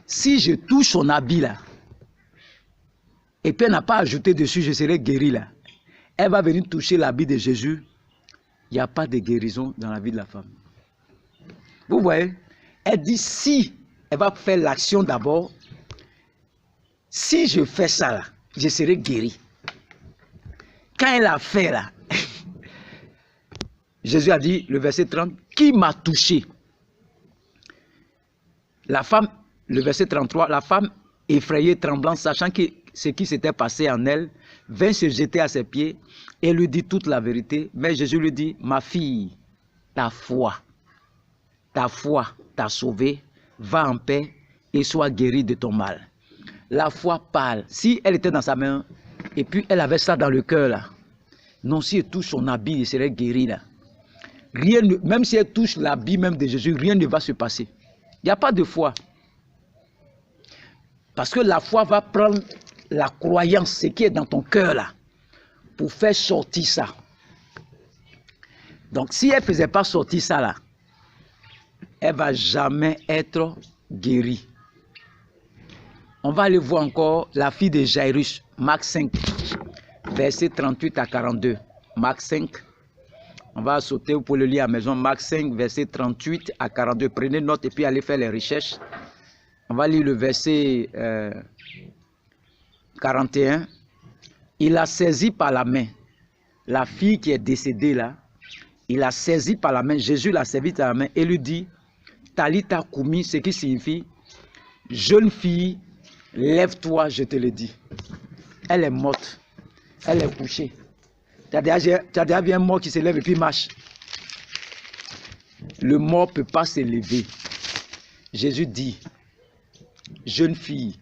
si je touche son habit là, et puis elle n'a pas ajouté dessus, je serai guéri là, elle va venir toucher l'habit de Jésus, il n'y a pas de guérison dans la vie de la femme. Vous voyez, elle dit si, elle va faire l'action d'abord, si je fais ça là, je serai guéri. Quand elle a fait là, Jésus a dit, le verset 30, qui m'a touché? La femme, le verset 33, la femme effrayée, tremblante, sachant que ce qui s'était passé en elle, vint se jeter à ses pieds et lui dit toute la vérité. Mais Jésus lui dit, ma fille, ta foi t'a sauvée, va en paix et sois guérie de ton mal. La foi parle. Si elle était dans sa main et puis elle avait ça dans le cœur là, non, si elle touche son habit, elle serait guérie là. Rien ne, même si elle touche l'habit même de Jésus, rien ne va se passer. Il n'y a pas de foi. Parce que la foi va prendre la croyance, ce qui est dans ton cœur là, pour faire sortir ça. Donc si elle ne faisait pas sortir ça là, elle ne va jamais être guérie. On va aller voir encore la fille de Jairus, Marc 5, verset 38 à 42. Marc 5, on va sauter, vous pouvez le lire à la maison. Marc 5, verset 38 à 42. Prenez note et puis allez faire les recherches. On va lire le verset 41. Il a saisi par la main. La fille qui est décédée là, il a saisi par la main. Jésus l'a saisi par la main et lui dit, Talita Koumi, ce qui signifie, jeune fille, lève-toi, je te le dis. Elle est morte. Elle est couchée. Tu as déjà vu un mort qui se lève et puis marche. Le mort ne peut pas se lever. Jésus dit, jeune fille,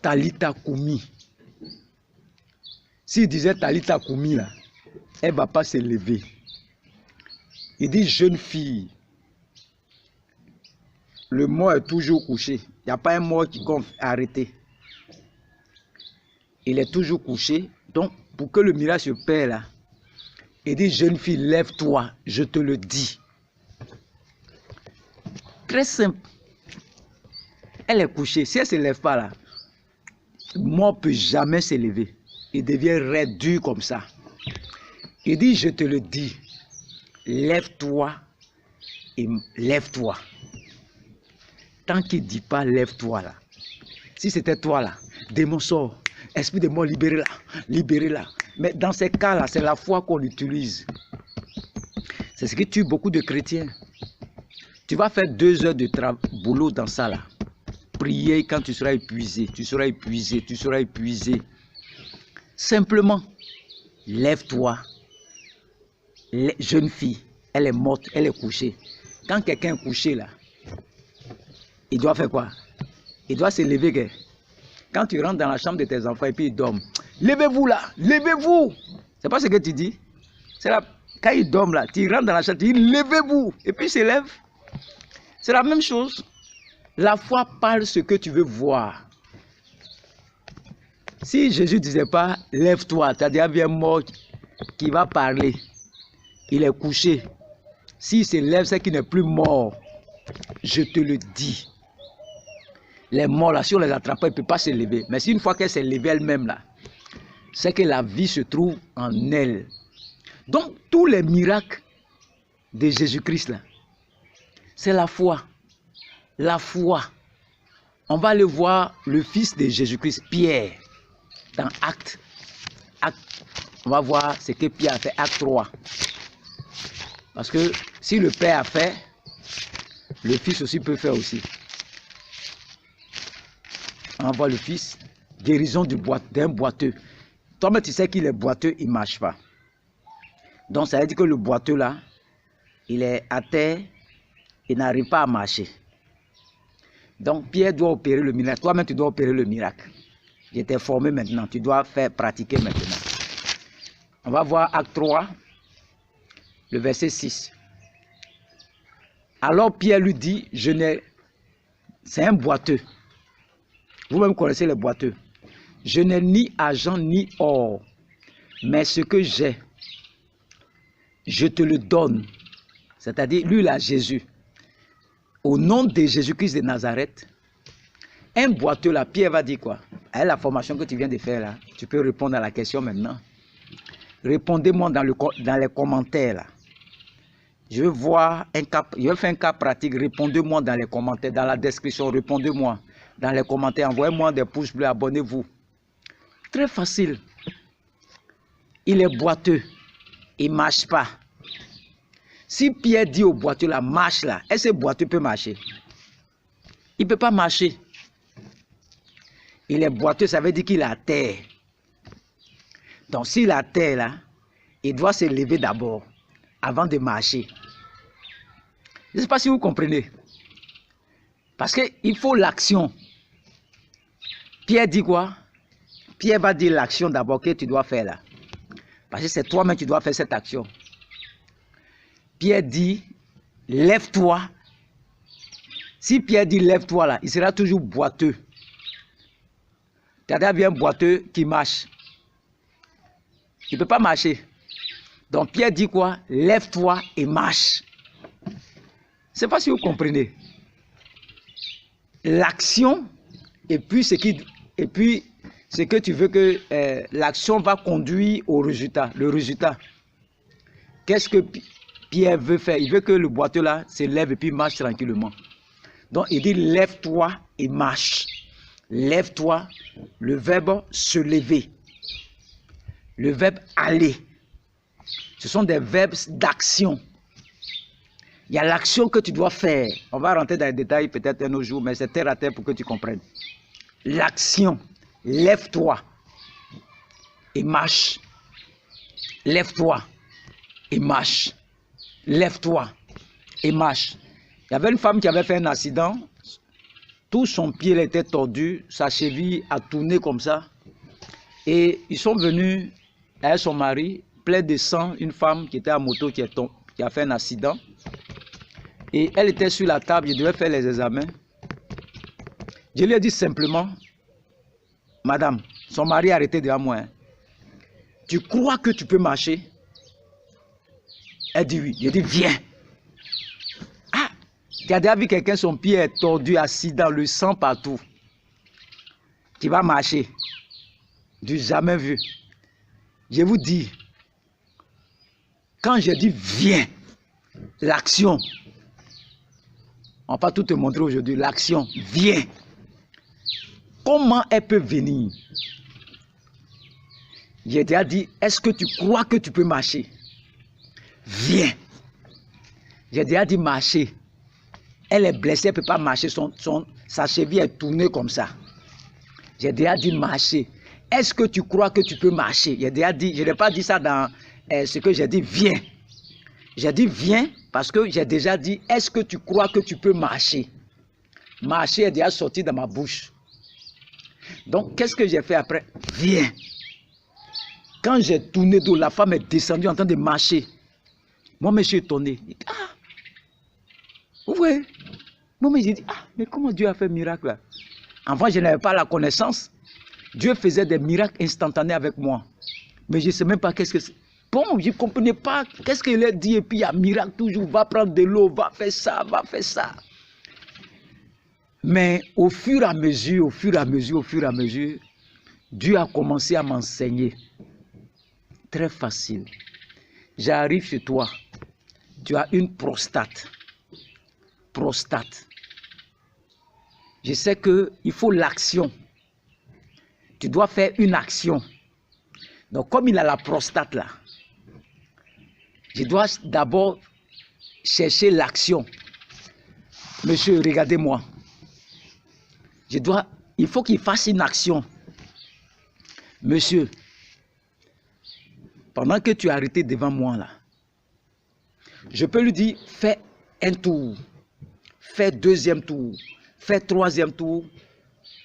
Talita Koumi. S'il disait Talita Koumi, là, elle ne va pas se lever. Il dit jeune fille. Le mort est toujours couché. Il n'y a pas un mort qui compte arrêter. Il est toujours couché. Donc, pour que le miracle se perd là, il dit, jeune fille, lève-toi, je te le dis. Très simple. Elle est couchée. Si elle ne se lève pas là, le mort ne peut jamais se lever. Il devient raide, dur comme ça. Il dit, je te le dis, lève-toi et lève-toi. Tant qu'il ne dit pas, lève-toi là. Si c'était toi là, démon sort. Esprit de mort, libérez-la, libérez-la. Mais dans ces cas-là, c'est la foi qu'on utilise. C'est ce qui tue beaucoup de chrétiens. Tu vas faire 2 heures de boulot dans ça là. Prier quand tu seras épuisé, tu seras épuisé, tu seras épuisé. Simplement, lève-toi. Jeune fille, elle est morte, elle est couchée. Quand quelqu'un est couché là, il doit faire quoi? Il doit se lever. Quand tu rentres dans la chambre de tes enfants et puis ils dorment, levez-vous là, levez-vous. C'est pas ce que tu dis. C'est là, quand ils dorment là, tu rentres dans la chambre, tu dis levez-vous. Et puis ils se lèvent. C'est la même chose. La foi parle ce que tu veux voir. Si Jésus ne disait pas, lève-toi, tu as déjà vu un mort qui va parler. Il est couché. S'il se lève, c'est qu'il n'est plus mort. Je te le dis. Les morts là, si on les attrape, ils ne peuvent pas se lever. Mais si une fois qu'elle s'est levée elle-même là, c'est que la vie se trouve en elle. Donc, tous les miracles de Jésus-Christ là, c'est la foi. La foi. On va aller voir le fils de Jésus-Christ, Pierre, dans Actes. On va voir ce que Pierre a fait, Acte 3. Parce que si le Père a fait, le Fils aussi peut faire aussi. On va voir le Fils, guérison d'un boiteux. Toi-même, tu sais qu'il est boiteux, il ne marche pas. Donc, ça veut dire que le boiteux là, il est à terre, il n'arrive pas à marcher. Donc Pierre doit opérer le miracle. Toi-même, tu dois opérer le miracle. Je t'ai formé maintenant. Tu dois faire pratiquer maintenant. On va voir Acte 3, le verset 6. Alors Pierre lui dit, c'est un boiteux. Vous-même connaissez les boiteux. Je n'ai ni argent ni or, mais ce que j'ai, je te le donne. C'est-à-dire, lui, là, Jésus. Au nom de Jésus-Christ de Nazareth, un boiteux, là, Pierre va dire quoi? Avec la formation que tu viens de faire, là, tu peux répondre à la question maintenant. Répondez-moi dans les commentaires, là. Je veux voir un cas, je vais faire un cas pratique. Répondez-moi dans les commentaires, dans la description. Répondez-moi dans les commentaires. Envoyez-moi des pouces bleus, abonnez-vous. Très facile. Il est boiteux. Il ne marche pas. Si Pierre dit au boiteux, là, marche là, est-ce que le boiteux peut marcher? Il ne peut pas marcher. Il est boiteux, ça veut dire qu'il est à terre. Donc, s'il est à terre, là, il doit se lever d'abord, avant de marcher. Je ne sais pas si vous comprenez. Parce qu'il faut l'action. Pierre dit quoi? Pierre va dire l'action d'abord que tu dois faire là. Parce que c'est toi-même qui dois faire cette action. Pierre dit, lève-toi. Si Pierre dit, lève-toi là, il sera toujours boiteux. C'est-à-dire bien boiteux qui marche. Il ne peut pas marcher. Donc Pierre dit quoi? Lève-toi et marche. Je ne sais pas si vous comprenez. L'action et puis ce que tu veux que l'action va conduire au résultat. Le résultat. Qu'est-ce que Pierre veut faire? Il veut que le boiteux là se lève et puis marche tranquillement. Donc il dit lève-toi et marche. Lève-toi, le verbe se lever. Le verbe aller. Ce sont des verbes d'action. Il y a l'action que tu dois faire. On va rentrer dans les détails peut-être un autre jour, mais c'est terre à terre pour que tu comprennes. L'action. Lève-toi et marche. Lève-toi et marche. Lève-toi et marche. Il y avait une femme qui avait fait un accident. Tout son pied était tordu. Sa cheville a tourné comme ça. Et ils sont venus avec son mari, plein de sang, une femme qui était à moto qui a fait un accident. Et elle était sur la table, je devais faire les examens. Je lui ai dit simplement, madame, son mari est arrêté devant moi. Hein. Tu crois que tu peux marcher? Elle dit oui. Je dis viens. Ah, tu as déjà vu quelqu'un, son pied est tordu, accident, le sang partout. Qui va marcher? Du jamais vu. Je vous dis, quand je dis viens, l'action, on va pas tout te montrer aujourd'hui, l'action, viens. Comment elle peut venir? J'ai déjà dit, est-ce que tu crois que tu peux marcher? Viens. J'ai déjà dit marcher. Elle est blessée, elle ne peut pas marcher, sa cheville est tournée comme ça. J'ai déjà dit marcher. Est-ce que tu crois que tu peux marcher? J'ai déjà dit, je n'ai pas dit ça dans ce que j'ai dit, viens. J'ai dit viens parce que j'ai déjà dit, est-ce que tu crois que tu peux marcher? Marcher est déjà sorti de ma bouche. Donc, qu'est-ce que j'ai fait après? Viens. Quand j'ai tourné d'eau, la femme est descendue en train de marcher. Moi, je suis étonné. Ah, oui. Moi, j'ai dit, ah, mais comment Dieu a fait un miracle là? Avant, je n'avais pas la connaissance. Dieu faisait des miracles instantanés avec moi. Mais je ne sais même pas qu'est-ce que c'est. Bon, je ne comprenais pas qu'est-ce qu'il a dit. Et puis, il y a un miracle toujours. Va prendre de l'eau, va faire ça, va faire ça. Mais au fur et à mesure, Dieu a commencé à m'enseigner. Très facile. J'arrive chez toi. Tu as une prostate. Prostate. Je sais qu'il faut l'action. Tu dois faire une action. Donc, comme il a la prostate là, je dois d'abord chercher l'action. Monsieur, regardez-moi. Il faut qu'il fasse une action. Monsieur, pendant que tu es arrêté devant moi là, je peux lui dire, fais un tour. Fais deuxième tour. Fais troisième tour.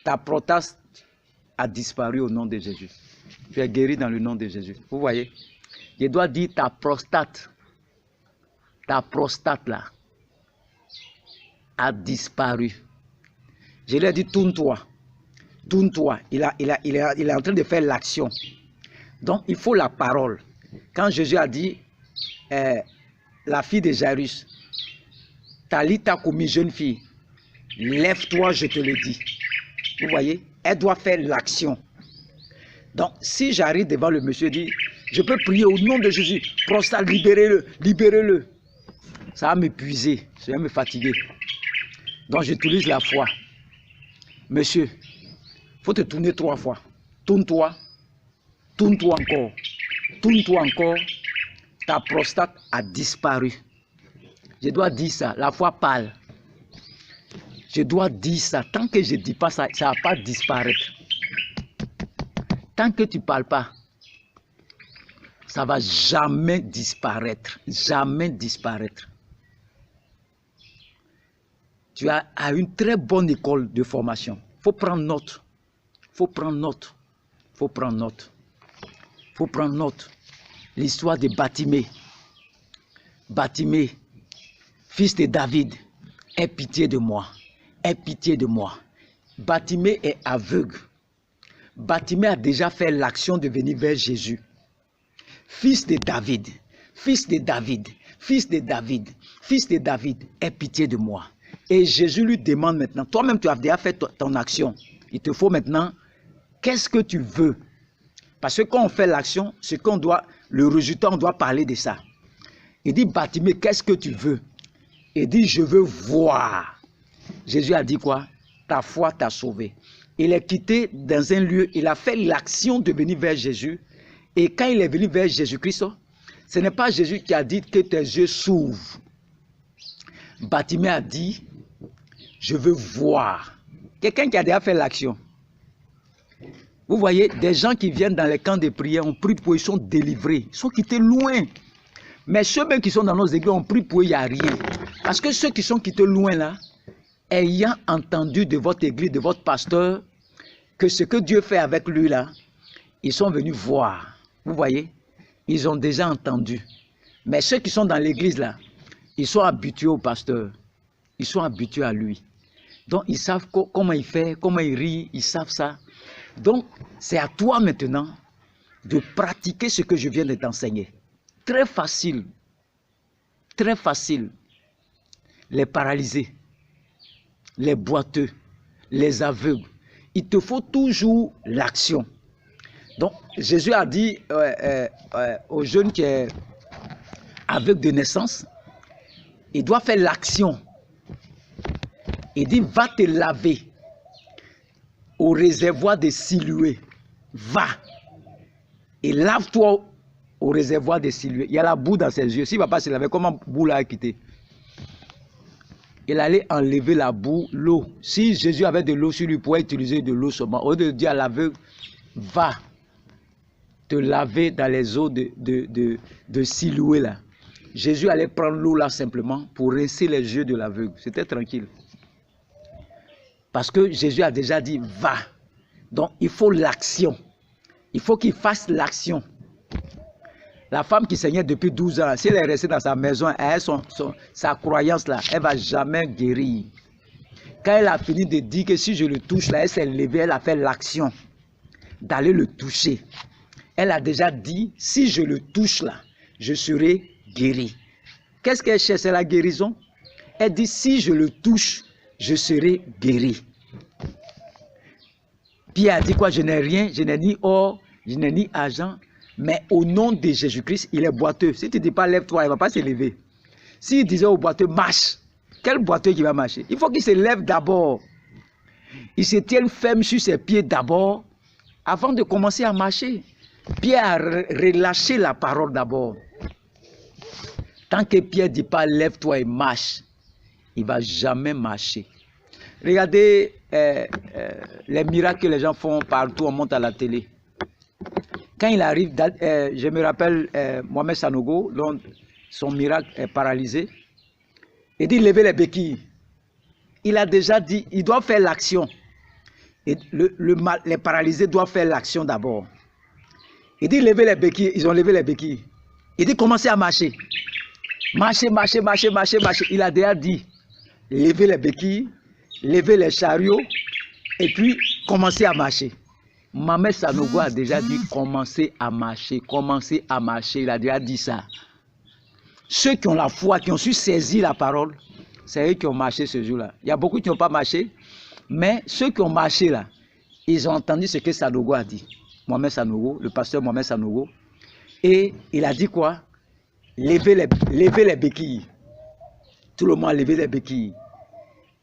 Ta prostate a disparu au nom de Jésus. Tu es guéri dans le nom de Jésus. Vous voyez? Je dois dire ta prostate là, a disparu. Je lui ai dit, tourne-toi. Tourne-toi. Il est en train de faire l'action. Donc, il faut la parole. Quand Jésus a dit, la fille de Jairus, Talita Koumi, jeune fille, lève-toi, je te le dis. Vous voyez, elle doit faire l'action. Donc, si j'arrive devant le monsieur et dis, je peux prier au nom de Jésus, prostate, libérez-le, libérez-le. Ça va m'épuiser, ça va me fatiguer. Donc, j'utilise la foi. Monsieur, il faut te tourner 3 fois. Tourne-toi, tourne-toi encore, tourne-toi encore. Ta prostate a disparu. Je dois dire ça, la foi parle. Je dois dire ça. Tant que je ne dis pas ça, ça ne va pas disparaître. Tant que tu ne parles pas, ça ne va jamais disparaître. Jamais disparaître. Tu as une très bonne école de formation. Il faut prendre note. Il faut prendre note. Il faut prendre note. Il faut prendre note. L'histoire de Bartimée. Bartimée, fils de David, aie pitié de moi. Aie pitié de moi. Bartimée est aveugle. Bartimée a déjà fait l'action de venir vers Jésus. Fils de David, fils de David, fils de David, fils de David, aie pitié de moi. Et Jésus lui demande maintenant, toi-même tu as déjà fait ton action. Il te faut maintenant, qu'est-ce que tu veux? Parce que quand on fait l'action, c'est qu'on doit, le résultat, on doit parler de ça. Il dit, Bartimée, qu'est-ce que tu veux? Il dit, je veux voir. Jésus a dit quoi? Ta foi t'a sauvé. Il est quitté dans un lieu, il a fait l'action de venir vers Jésus. Et quand il est venu vers Jésus-Christ, ce n'est pas Jésus qui a dit que tes yeux s'ouvrent. Bartimée a dit, je veux voir. Quelqu'un qui a déjà fait l'action. Vous voyez, des gens qui viennent dans les camps de prière, ont pris pour eux, ils sont délivrés. Ils sont quittés loin. Mais ceux même qui sont dans nos églises ont pris pour eux, il n'y a rien. Parce que ceux qui sont quittés loin là, ayant entendu de votre église, de votre pasteur, que ce que Dieu fait avec lui là, ils sont venus voir. Vous voyez, ils ont déjà entendu. Mais ceux qui sont dans l'église là, ils sont habitués au pasteur. Ils sont habitués à lui. Donc ils savent comment il fait, comment il rit, ils savent ça. Donc c'est à toi maintenant de pratiquer ce que je viens de t'enseigner. Très facile. Très facile. Les paralysés, les boiteux, les aveugles. Il te faut toujours l'action. Donc, Jésus a dit au jeune qui est aveugle de naissance, il doit faire l'action. Il dit, va te laver au réservoir de Siloé. Va et lave-toi au réservoir de Siloé. Il y a la boue dans ses yeux. S'il ne va pas se laver, comment boue l'a quitté? Il allait enlever la boue, l'eau. Si Jésus avait de l'eau sur lui, il pourrait utiliser de l'eau seulement. Au lieu de dire à l'aveugle, va te laver dans les eaux de Siloé là. Jésus allait prendre l'eau là simplement pour rincer les yeux de l'aveugle. C'était tranquille. Parce que Jésus a déjà dit, va. Donc il faut l'action. Il faut qu'il fasse l'action. La femme qui saignait depuis 12 ans, si elle est restée dans sa maison, elle a sa croyance là, elle ne va jamais guérir. Quand elle a fini de dire que si je le touche là, elle s'est levée, elle a fait l'action d'aller le toucher. Elle a déjà dit, si je le touche là, je serai guéri. Qu'est-ce qu'elle cherche? C'est la guérison. Elle dit, si je le touche, je serai guéri. Pierre a dit quoi? Je n'ai rien, je n'ai ni or, je n'ai ni argent. Mais au nom de Jésus-Christ, il est boiteux. Si tu ne dis pas lève-toi, il ne va pas se lever. S'il disait au boiteux, marche, quel boiteux qui va marcher? Il faut qu'il se lève d'abord. Il se tienne ferme sur ses pieds d'abord, avant de commencer à marcher. Pierre a relâché la parole d'abord. Tant que Pierre ne dit pas lève-toi et marche, il ne va jamais marcher. Regardez les miracles que les gens font partout, on monte à la télé. Quand il arrive, je me rappelle Mohamed Sanogo, dont son miracle est paralysé. Il dit levez les béquilles. il a déjà dit, il doit faire l'action. Et les paralysés doivent faire l'action d'abord. Il dit lever les béquilles, ils ont levé les béquilles. Il dit commencez à marcher. Marcher, marcher, marcher, marcher, marcher. Il a déjà dit lever les béquilles, lever les chariots et puis commencer à marcher. Maman Sanogo a déjà dit commencer à marcher, commencer à marcher. Il a déjà dit ça. Ceux qui ont la foi, qui ont su saisir la parole, c'est eux qui ont marché ce jour-là. Il y a beaucoup qui n'ont pas marché, mais ceux qui ont marché là, ils ont entendu ce que Sanogo a dit. Mohamed Sanogo, le pasteur Mohamed Sanogo. Et il a dit quoi? Lever les béquilles. Tout le monde a levé les béquilles.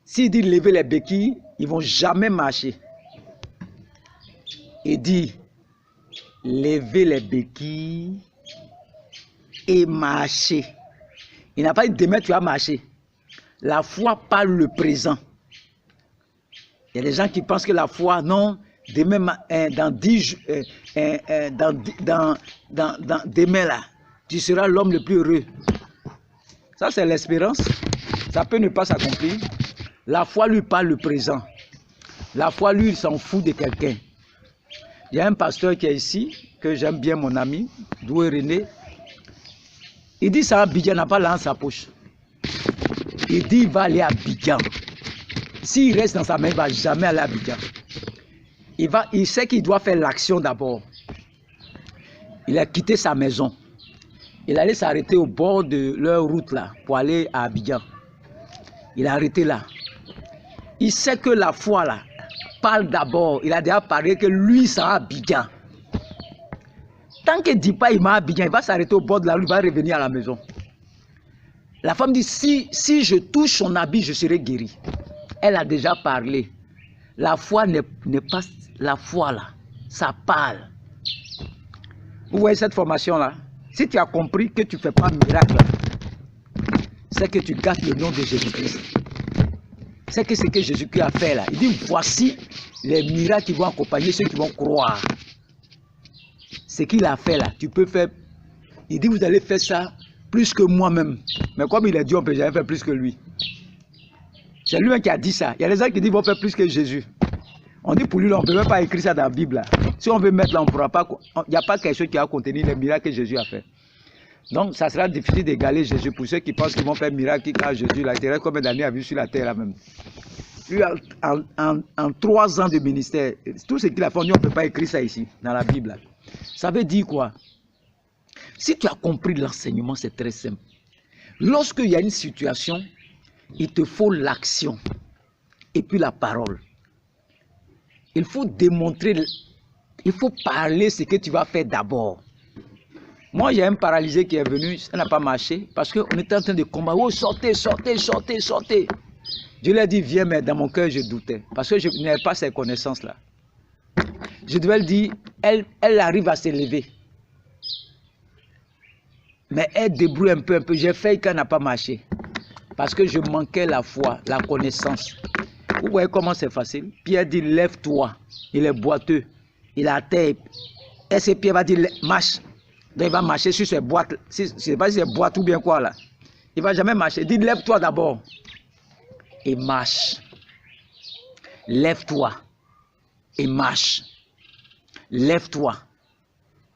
S'il dit lever les béquilles, ils ne vont jamais marcher. Il dit lever les béquilles et marcher. Il n'a pas dit demain tu vas marcher. La foi parle le présent. Il y a des gens qui pensent que la foi, non, demain, demain là, tu seras l'homme le plus heureux. Ça c'est l'espérance. Ça peut ne pas s'accomplir. La foi lui parle le présent. La foi lui, il s'en fout de quelqu'un. Il y a un pasteur qui est ici, que j'aime bien, mon ami, Doué René. Il dit ça à Abidjan, n'a pas là dans sa poche. Il dit il va aller à Abidjan. S'il reste dans sa main, il ne va jamais aller à Abidjan. Il sait qu'il doit faire l'action d'abord. Il a quitté sa maison. Il allait s'arrêter au bord de leur route là, pour aller à Abidjan. Il a arrêté là. Il sait que la foi là, parle d'abord. Il a déjà parlé que lui sera à Abidjan. Tant qu'il ne dit pas il m'a à Abidjan, il va s'arrêter au bord de la rue, il va revenir à la maison. La femme dit, si je touche son habit, je serai guéri. Elle a déjà parlé. La foi n'est pas... La foi là, ça parle. Vous voyez cette formation-là? Si tu as compris que tu ne fais pas de miracle, c'est que tu gâtes le nom de Jésus-Christ. C'est que ce que Jésus-Christ a fait là. Il dit, voici les miracles qui vont accompagner ceux qui vont croire. Ce qu'il a fait là, tu peux faire... Il dit, vous allez faire ça plus que moi-même. Mais comme il a dit, on peut jamais faire plus que lui. C'est lui qui a dit ça. Il y a des gens qui disent, ils vont faire plus que Jésus. On dit pour lui, on ne peut même pas écrire ça dans la Bible. Là. Si on veut mettre là, on ne pourra pas... Il n'y a pas quelque chose qui a contenu les miracles que Jésus a fait. Donc, ça sera difficile d'égaler Jésus pour ceux qui pensent qu'ils vont faire miracle quand Jésus, là, il reste combien d'années a vu sur la terre là même. Lui, en 3 ans de ministère, tout ce qu'il a fait, on ne peut pas écrire ça ici, dans la Bible. Là. Ça veut dire quoi? Si tu as compris l'enseignement, c'est très simple. Lorsqu'il y a une situation, il te faut l'action et puis la parole. Il faut démontrer, il faut parler ce que tu vas faire d'abord. Moi, il y a un paralysé qui est venu, ça n'a pas marché, parce qu'on était en train de combattre. Oh, sortez, sortez, sortez, sortez. Je lui ai dit, viens, mais dans mon cœur, je doutais, parce que je n'avais pas ces connaissances-là. Je devais lui dire, elle arrive à s'élever. Mais elle débrouille un peu. J'ai fait qu'elle n'a pas marché. Parce que je manquais la foi, la connaissance. Vous voyez comment c'est facile? Pierre dit, lève-toi. Il est boiteux. Il a terre. Et c'est Pierre va dire, marche. Donc il va marcher sur ces boîtes. Je ne sais pas si c'est boîte ou bien quoi là. Il ne va jamais marcher. Il dit, lève-toi d'abord. Et marche. Lève-toi. Et marche. Lève-toi.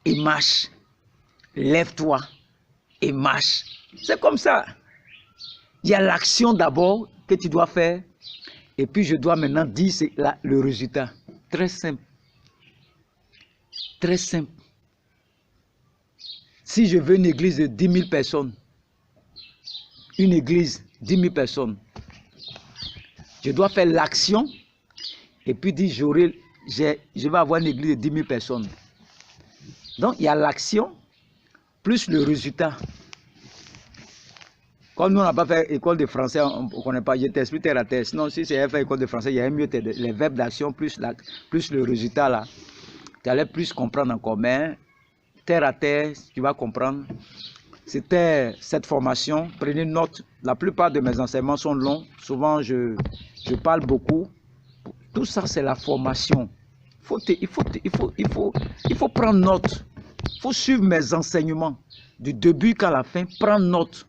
Et marche. Lève-toi. Et marche. C'est comme ça. Il y a l'action d'abord que tu dois faire. Et puis je dois maintenant dire le résultat. Très simple. Très simple. Si je veux une église de 10 000 personnes, une église, 10 000 personnes, je dois faire l'action et puis dire je vais avoir une église de 10 000 personnes. Donc il y a l'action plus le résultat. Comme nous, on n'a pas fait école de français, on ne connaît pas, je t'explique terre à terre. Sinon, si c'est fait école de français, il y a mieux les verbes d'action plus le résultat là. Tu allais plus comprendre encore. Mais terre à terre, tu vas comprendre. C'était cette formation. Prenez note. La plupart de mes enseignements sont longs. Souvent, je parle beaucoup. Tout ça, c'est la formation. Il faut prendre note. Il faut suivre mes enseignements. Du début qu'à la fin, prendre note.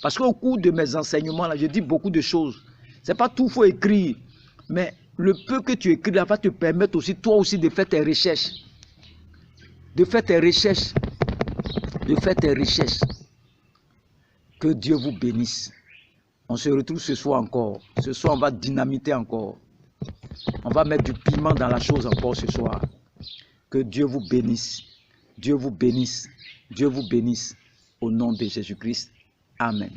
Parce qu'au cours de mes enseignements, là, je dis beaucoup de choses. C'est pas tout faut écrire. Mais le peu que tu écris là va te permettre aussi, toi aussi, de faire tes recherches. De faire tes recherches. De faire tes recherches. Que Dieu vous bénisse. On se retrouve ce soir encore. Ce soir, on va dynamiter encore. On va mettre du piment dans la chose encore ce soir. Que Dieu vous bénisse. Dieu vous bénisse. Dieu vous bénisse. Au nom de Jésus-Christ. Amen.